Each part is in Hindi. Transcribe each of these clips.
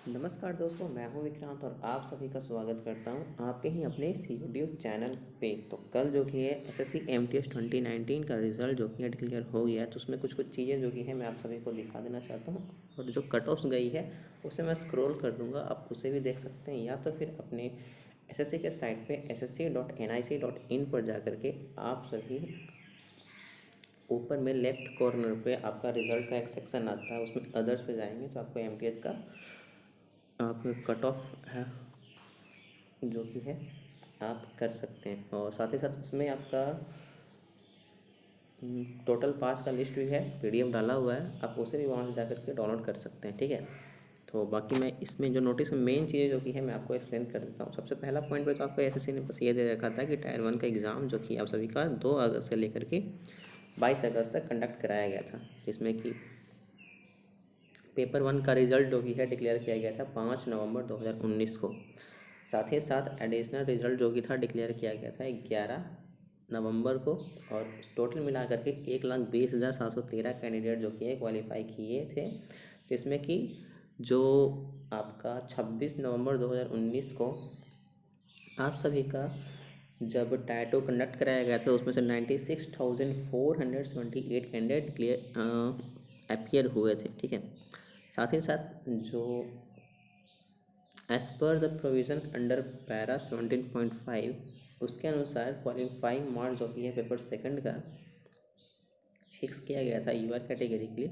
नमस्कार दोस्तों, मैं हूं विक्रांत और आप सभी का स्वागत करता हूं आपके ही अपने इस यूट्यूब चैनल पे। तो कल जो कि है एसएससी एमटीएस 2019 का रिज़ल्ट जो कि है डिक्लेयर हो गया है, तो उसमें कुछ कुछ चीज़ें जो कि है मैं आप सभी को दिखा देना चाहता हूं। और जो कट ऑफ्स गई है उसे मैं स्क्रॉल कर दूंगा, आप उसे भी देख सकते हैं, या तो फिर अपने एसएससी के साइट पे ssc.nic.in पर जा कर के आप सभी ऊपर में लेफ्ट कॉर्नर पे आपका रिज़ल्ट का एक सेक्शन आता है, उसमें अदर्स पे जाएंगे तो आपको एमटीएस का आपका कट ऑफ है जो कि है आप कर सकते हैं। और साथ ही साथ उसमें आपका टोटल पास का लिस्ट भी है, पीडीएफ डाला हुआ है, आप उसे भी वहाँ से जा करके डाउनलोड कर सकते हैं। ठीक है, तो बाकी मैं इसमें जो नोटिस में मेन चीज़ें जो कि है मैं आपको एक्सप्लेन कर देता हूँ। सबसे पहला पॉइंट पे तो आपको एसएससी ने बस ये दे रखा था कि टायर 1 का एग्ज़ाम जो कि आप सभी का 2 अगस्त से लेकर के 22 अगस्त तक कंडक्ट कराया गया था, जिसमें कि पेपर 1 का रिज़ल्ट जो कि है डिक्लेयर किया गया था 5 नवंबर 2019 को। साथ ही साथ एडिशनल रिजल्ट जो कि था डिक्लेयर किया गया था 11 नवंबर को। और टोटल मिला करके 1,20,713 कैंडिडेट जो कि क्वालिफाई किए थे, जिसमें कि जो आपका 26 नवंबर 2019 को आप सभी का जब टाइटो कंडक्ट कराया गया था, उसमें से 96,478 कैंडिडेट क्लियर अपीयर हुए थे। ठीक है, साथ ही साथ जो as per the provision under para 17.5 उसके अनुसार क्वालिफाइंग मार्क्स जो कि है पेपर सेकंड का फिक्स किया गया था यूआर कैटेगरी के लिए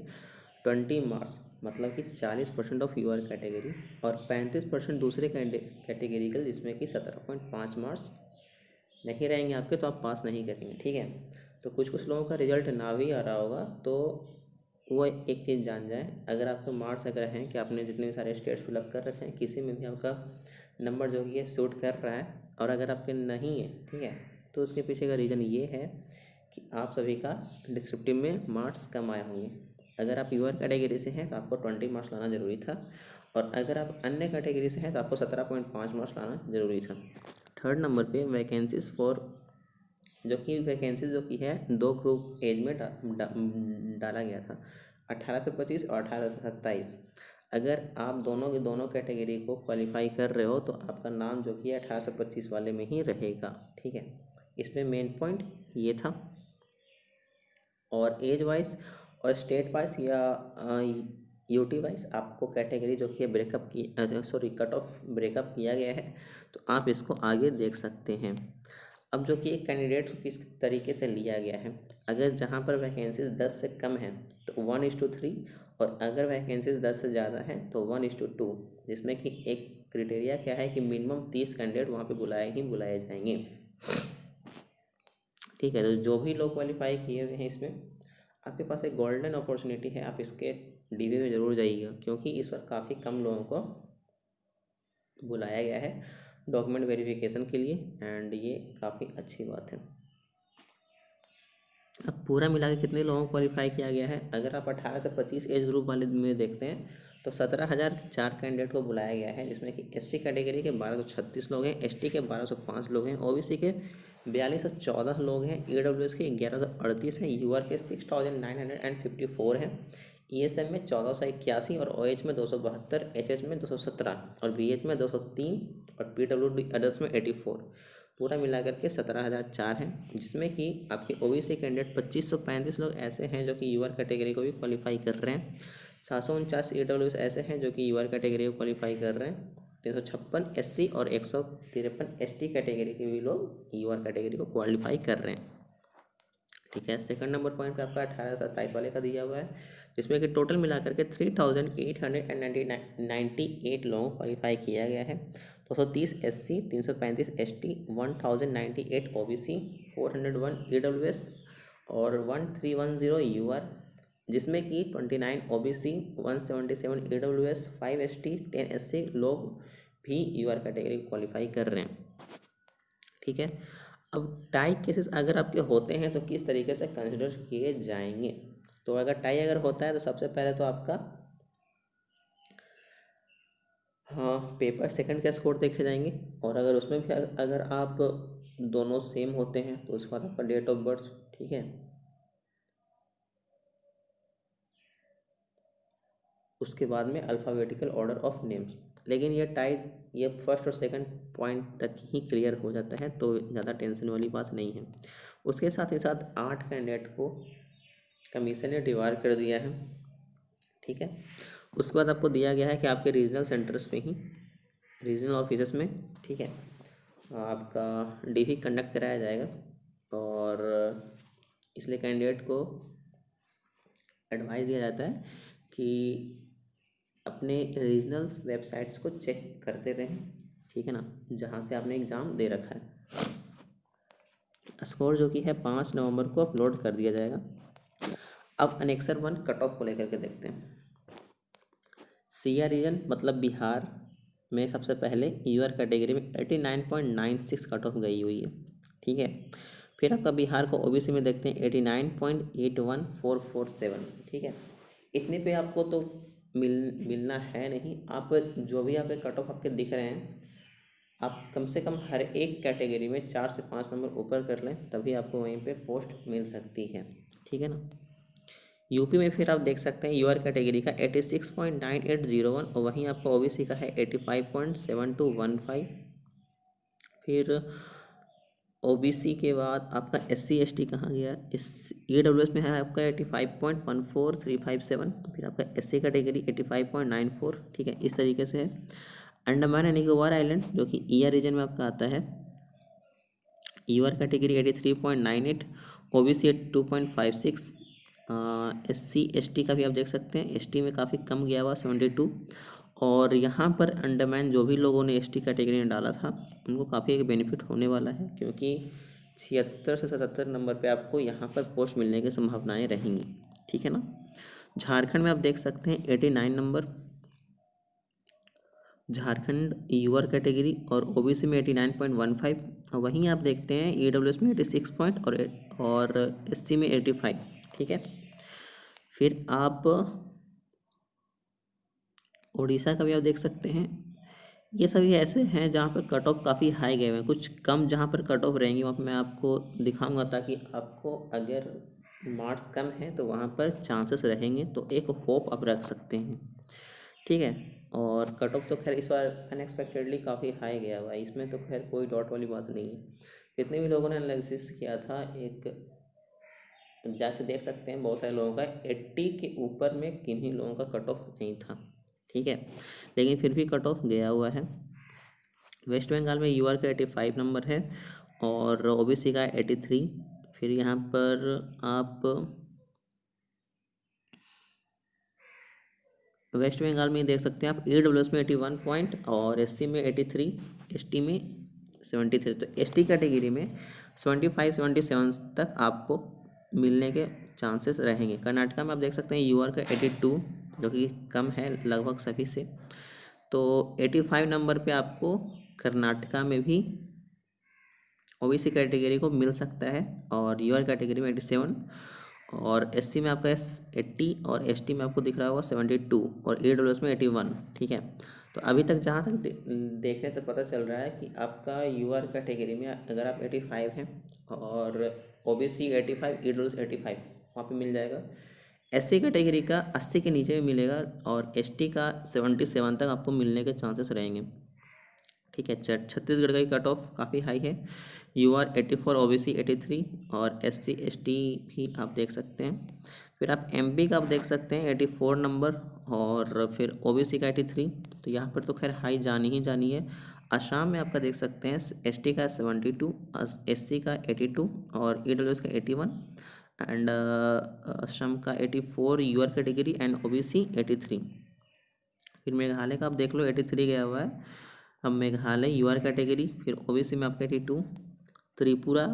20 मार्क्स, मतलब कि 40% ऑफ यूआर कैटेगरी, और 35% दूसरे कैटेगरी का, जिसमें कि 17.5 मार्क्स नहीं रहेंगे आपके, तो आप पास नहीं करेंगे। ठीक है, तो कुछ कुछ लोगों का रिजल्ट ना भी आ रहा होगा, तो वो एक चीज़ जान जाए, अगर आपके मार्क्स अगर हैं कि आपने जितने भी सारे स्टेट्स फिलअप कर रखे हैं, किसी में भी आपका नंबर जो कि है सूट कर रहा है, और अगर आपके नहीं है, ठीक है, तो उसके पीछे का रीज़न ये है कि आप सभी का डिस्क्रिप्टिव में मार्क्स कम आए होंगे। अगर आप यूआर कैटेगरी से हैं तो आपको 20 मार्क्स लाना ज़रूरी था, और अगर आप अन्य कैटेगरी से हैं तो आपको 17.5 मार्क्स लाना ज़रूरी था। थर्ड नंबर पे वैकेंसीज फॉर, जो कि वैकेंसी जो कि है 2 ग्रुप एज में डाला गया था, 18 से 25 और 18 से 27। अगर आप दोनों के दोनों कैटेगरी को क्वालिफाई कर रहे हो तो आपका नाम जो कि 18 से 25 वाले में ही रहेगा। ठीक है, इसमें मेन पॉइंट ये था। और एज वाइज और स्टेट वाइज या यूटी वाइज आपको कैटेगरी जो कि ब्रेकअप की कट ऑफ ब्रेकअप किया गया है, तो आप इसको आगे देख सकते हैं। अब जो कि एक कैंडिडेट को किस तरीके से लिया गया है, अगर जहाँ पर वैकेंसीज 10 से कम हैं तो 1:3, और अगर वैकेंसीज 10 से ज़्यादा हैं तो 1:2, जिसमें कि एक क्रिटेरिया क्या है कि मिनिमम 30 कैंडिडेट वहाँ पे बुलाए जाएंगे। ठीक है, तो जो भी लोग क्वालिफाई किए हुए हैं इसमें आपके पास एक गोल्डन अपॉर्चुनिटी है, आप इसके डीवी में ज़रूर जाइएगा, क्योंकि इस बार काफ़ी कम लोगों को बुलाया गया है डॉक्यूमेंट वेरिफिकेशन के लिए, एंड ये काफ़ी अच्छी बात है। अब पूरा मिला के कितने लोगों को क्वालिफाई किया गया है, अगर आप 18 से 25 एज ग्रुप वाले में देखते हैं तो 17,004 कैंडिडेट को बुलाया गया है, जिसमें कि एससी कैटेगरी के 1236 लोग हैं, एसटी के 1205 लोग हैं, ओबीसी के 4214 लोग हैं, ईडब्ल्यूएस के 1138 हैं, यूआर के 6954 हैं, ईएसएम में 1481 और ओएच में 272, एचएच में 217 और बीएच में 203 और पीडब्ल्यूडी अडल्ट में 84। पूरा मिलाकर के 17,004 हैं, जिसमें कि आपके ओबीसी कैंडिडेट 2535 लोग ऐसे हैं जो कि यूआर कैटेगरी को भी क्वालिफाई कर रहे हैं, 749 ईडब्ल्यूएस ऐसे हैं जो कि यूआर कैटेगरी को क्वालिफाई कर रहे हैं, 356 एससी और 153 एसटी कैटेगरी के भी लोग यूआर कैटेगरी को क्वालिफाई कर रहे हैं। ठीक है, सेकंड नंबर पॉइंट पे आपका 18 से 27 वाले का दिया हुआ है, जिसमें कि टोटल मिलाकर के 3,898 लोगों को क्वालिफाई किया गया है। 230 एससी, 335 एसटी, 1,098 ओबीसी, 401 ईडब्ल्यूएस और 1,310 यूआर, जिसमें कि 29 ओबीसी, 177 ईडब्ल्यूएस, 5 एसटी, 10 एससी लोग भी यूआर कैटेगरी को क्वालिफाई कर रहे हैं। ठीक है, अब टाई केसेस अगर आपके होते हैं तो किस तरीके से कंसिडर किए जाएंगे, तो अगर टाई अगर होता है तो सबसे पहले तो आपका हाँ पेपर सेकंड का स्कोर देखे जाएंगे, और अगर उसमें भी अगर आप दोनों सेम होते हैं तो उसके बाद आपका डेट ऑफ बर्थ। ठीक है, उसके बाद में अल्फ़ाबेटिकल ऑर्डर ऑफ नेम्स। लेकिन ये फर्स्ट और सेकंड पॉइंट तक ही क्लियर हो जाता है, तो ज़्यादा टेंशन वाली बात नहीं है। उसके साथ ही साथ 8 कैंडिडेट को कमीशन ने डिवाइड कर दिया है, ठीक है। उसके बाद आपको दिया गया है कि आपके रीजनल सेंटर्स पे ही, रीजनल ऑफिस में, ठीक है, आपका डीवी कंडक्ट कराया जाएगा। और इसलिए कैंडिडेट को एडवाइस दिया जाता है कि अपने रीजनल वेबसाइट्स को चेक करते रहें, ठीक है ना, जहाँ से आपने एग्ज़ाम दे रखा है। स्कोर जो कि है 5 नवंबर को अपलोड कर दिया जाएगा। अब अनेक्सर 1 कट ऑफ को लेकर के देखते हैं। सीआर रीजन मतलब बिहार में सबसे पहले यूआर कैटेगरी में 89.96 कट ऑफ गई हुई है, ठीक है। फिर आपका बिहार को ओबीसी में देखते हैं 89.81447, ठीक है। इतने पे आपको तो मिलना है नहीं। आप जो भी आपके कट ऑफ आपके दिख रहे हैं, आप कम से कम हर एक कैटेगरी में 4 से 5 नंबर ऊपर कर लें, तभी आपको वहीं पे पोस्ट मिल सकती है, ठीक है ना। यूपी में फिर आप देख सकते हैं यूआर कैटेगरी का 86.9801 और वहीं आपका ओबीसी का है 85.7215। फिर ओबीसी के बाद आपका एससी एसटी कहाँ गया, इस ईडब्ल्यूएस में है आपका 85.14357। फिर आपका एससी कैटेगरी 85.94, ठीक है, इस तरीके से है। अंडमान एंड निकोबार आइलैंड जो कि ईआर रीजन में आपका आता है, UR category 83.98, OBC 2.56, SC ST का भी आप देख सकते हैं, एसटी में काफ़ी कम गया हुआ 72। और यहाँ पर अंडमान जो भी लोगों ने एसटी कैटेगरी में डाला था उनको काफ़ी एक बेनिफिट होने वाला है, क्योंकि 76 से 77 नंबर पे आपको यहाँ पर पोस्ट मिलने की संभावनाएं रहेंगी, ठीक है ना। झारखंड में आप देख सकते हैं 89 नंबर, झारखंड यूआर कैटेगरी, और ओबीसी में 89.15। वहीं आप देखते हैं ईडब्ल्यूएस में 86 पॉइंट और एससी में 85, ठीक है। फिर आप उड़ीसा का भी आप देख सकते हैं। ये सभी ऐसे हैं जहाँ पर कट ऑफ काफ़ी हाई गए हुए हैं। कुछ कम जहाँ पर कट ऑफ रहेंगी वहाँ पर मैं आपको दिखाऊंगा, ताकि आपको अगर मार्क्स कम हैं तो वहाँ पर चांसेस रहेंगे, तो एक होप आप रख सकते हैं, ठीक है। और कट ऑफ तो खैर इस बार अनएक्सपेक्टेडली काफ़ी हाई गया हुआ है, इसमें तो खैर कोई डाउट वाली बात नहीं है। जितने भी लोगों ने एनालिसिस किया था, एक जाके देख सकते हैं, बहुत सारे लोगों का 80 के ऊपर में किन्हीं लोगों का कट ऑफ नहीं था, ठीक है, लेकिन फिर भी कट ऑफ गया हुआ है। वेस्ट बंगाल में यूआर का 85 नंबर है और ओबीसी का 83। फिर यहाँ पर आप वेस्ट बंगाल में देख सकते हैं आप ईडब्ल्यूएस में 81 पॉइंट और एससी में 83, एसटी में 73। तो एसटी कैटेगरी में 75 77 तक आपको मिलने के चांसेस रहेंगे। कर्नाटका में आप देख सकते हैं यूआर का 82 जो कि कम है लगभग सभी से, तो 85 नंबर पे आपको कर्नाटका में भी ओबीसी कैटेगरी को मिल सकता है, और यूआर कैटेगरी में 87, और एससी में आपका 80 और एसटी में आपको दिख रहा होगा 72 और ईडब्ल्यूएस में 81, ठीक है। तो अभी तक जहाँ तक देखने से पता चल रहा है कि आपका यूआर कैटेगरी में अगर आप 85 हैं और ओबीसी 85, ईडब्ल्यूएस 85, वहाँ पे मिल जाएगा। एससी कैटेगरी का 80 के नीचे भी मिलेगा और एसटी का 77 तक आपको मिलने के चांसेस रहेंगे, ठीक है। छत्तीसगढ़ का ही कट ऑफ काफ़ी हाई है, यूआर 84, ओबीसी 83 और एससी एसटी भी आप देख सकते हैं। फिर आप एमपी का आप देख सकते हैं 84 नंबर और फिर ओबीसी का 83, तो यहाँ पर तो खैर हाई जानी ही जानी है। असम में आपका देख सकते हैं एसटी का 72, एससी का 82 और ईडब्ल्यूएस का 81 एंड असम का 84 यूआर कैटेगरी एंड ओबीसी 83। फिर मेघालय का आप देख लो 83 गया हुआ है। अब मेघालय यूआर कैटेगरी, फिर ओबीसी में आपका 82, त्रिपुरा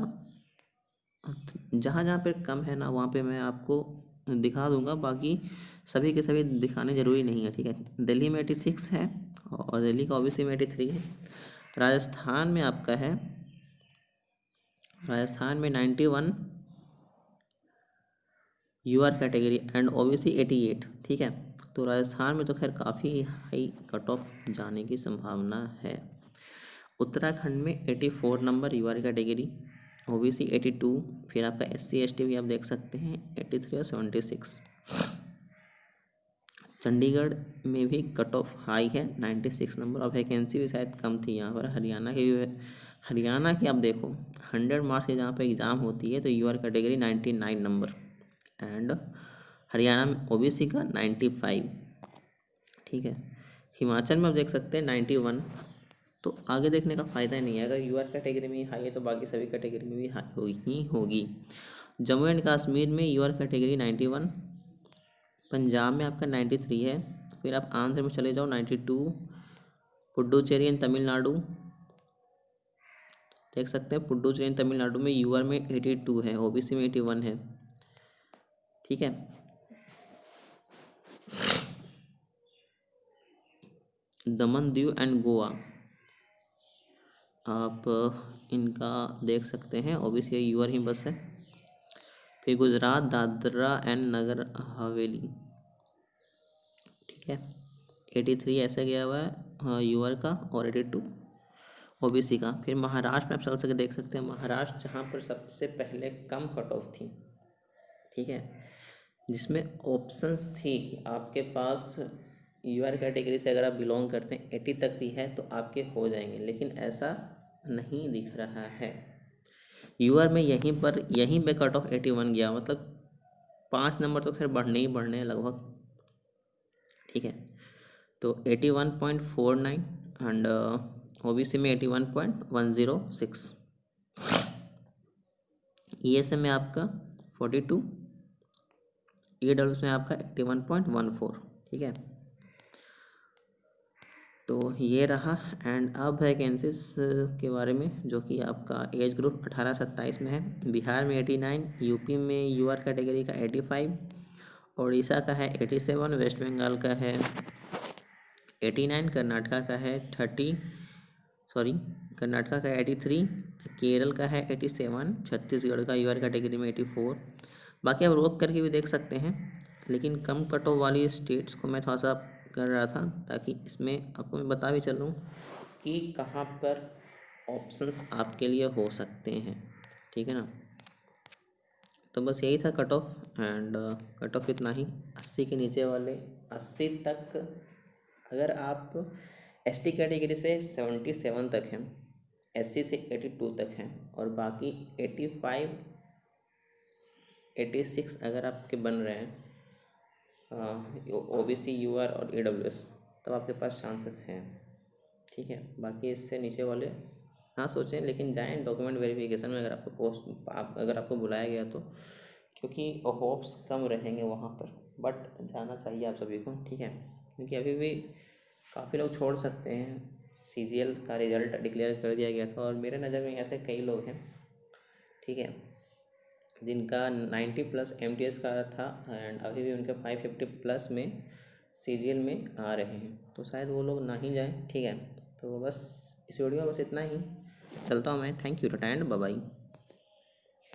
जहाँ जहाँ पे कम है ना वहाँ पे मैं आपको दिखा दूंगा, बाकी सभी के सभी दिखाने ज़रूरी नहीं है, ठीक है। दिल्ली में 86 है और दिल्ली का ओबीसी में 83 है। राजस्थान में आपका है, राजस्थान में 91 यूआर कैटेगरी एंड ओबीसी 88, ठीक है। तो राजस्थान में तो खैर काफ़ी हाई कट ऑफ जाने की संभावना है। उत्तराखंड में 84 नंबर यूआर कैटेगरी, ओबीसी 82, फिर आपका एससी एसटी भी आप देख सकते हैं 83 और 76। चंडीगढ़ में भी कट ऑफ हाई है 96 नंबर, और वैकेंसी भी शायद कम थी यहाँ पर। हरियाणा की आप देखो 100 मार्क्स की जहाँ पे एग्ज़ाम होती है तो UR category 99 number, and Haryana में ओबीसी का 95। ठीक है, हिमाचल में आप देख सकते हैं 91। तो आगे देखने का फ़ायदा ही नहीं है, अगर यूआर कैटेगरी में हाई है तो बाकी सभी कैटेगरी में भी हाई ही होगी। जम्मू एंड कश्मीर में यूआर कैटेगरी 91, पंजाब में आपका 93 है, फिर आप आंध्र में चले जाओ 92, पुडुचेरी एंड तमिलनाडु देख सकते हैं, पुडुचेरी एंड तमिलनाडु में यूआर में 82 है, ओबीसी में 81 है। ठीक है, दमन दीव एंड गोवा आप इनका देख सकते हैं, ओबीसी यूआर ही बस है। फिर गुजरात, दादरा एंड नगर हवेली, ठीक है, 83 ऐसे गया हुआ है यूआर का, और 82 ओबीसी का। फिर महाराष्ट्र में आप चल सके देख सकते हैं, महाराष्ट्र जहाँ पर सबसे पहले कम कट ऑफ थी, ठीक है, जिसमें ऑप्शंस थी कि आपके पास यूआर कैटेगरी से अगर आप बिलोंग करते हैं 80 तक भी है तो आपके हो जाएंगे, लेकिन ऐसा नहीं दिख रहा है। यूआर में यहीं पे कट ऑफ 81 गया, मतलब 5 नंबर तो खैर बढ़ने ही बढ़ने हैं लगभग। ठीक है, तो 81.49 एंड ओबीसी में 81.106, ईएसएम में आपका 42, ईडब्ल्यूएस में आपका 81.14। ठीक है, तो ये रहा। एंड अब वैकेंसीज के बारे में, जो कि आपका एज ग्रुप 18-27 में है। बिहार में 89, यूपी में यूआर कैटेगरी का 85, उड़ीसा का है 87, वेस्ट बंगाल का है 89, कर्नाटका का है 30, कर्नाटका का 83, केरल का है 87, छत्तीसगढ़ का यूआर कैटेगरी में 84। बाकी आप रोक करके भी देख सकते हैं, लेकिन कम कट ऑफ वाली स्टेट्स को मैं थोड़ा सा कर रहा था ताकि इसमें आपको मैं बता भी चलूँ कि कहाँ पर ऑप्शंस आपके लिए हो सकते हैं। ठीक है ना, तो बस यही था cut off. And cut off इतना ही, 80 के नीचे वाले 80 तक, अगर आप एसटी कैटेगरी से 77 तक हैं, एससी से 82 तक हैं, और बाकी 85 86 अगर आपके बन रहे हैं ओबीसी यूआर और ईडब्ल्यूएस, तब आपके पास चांसेस हैं। ठीक है, बाकी इससे नीचे वाले हाँ सोचें, लेकिन जाएं डॉक्यूमेंट वेरिफिकेशन में अगर आपको बुलाया गया तो, क्योंकि होप्स कम रहेंगे वहाँ पर, बट जाना चाहिए आप सभी को। ठीक है, क्योंकि अभी भी काफ़ी लोग छोड़ सकते हैं। सीजीएल का रिजल्ट डिक्लेयर कर दिया गया था, और मेरे नज़र में ऐसे कई लोग हैं, ठीक है, जिनका 90+ एमटीएस का था, एंड अभी भी उनके 550+ में सीजीएल में आ रहे हैं, तो शायद वो लोग ना ही जाएं। ठीक है, तो बस इस वीडियो में बस इतना ही, चलता हूँ मैं। Thank you, tata and bye bye.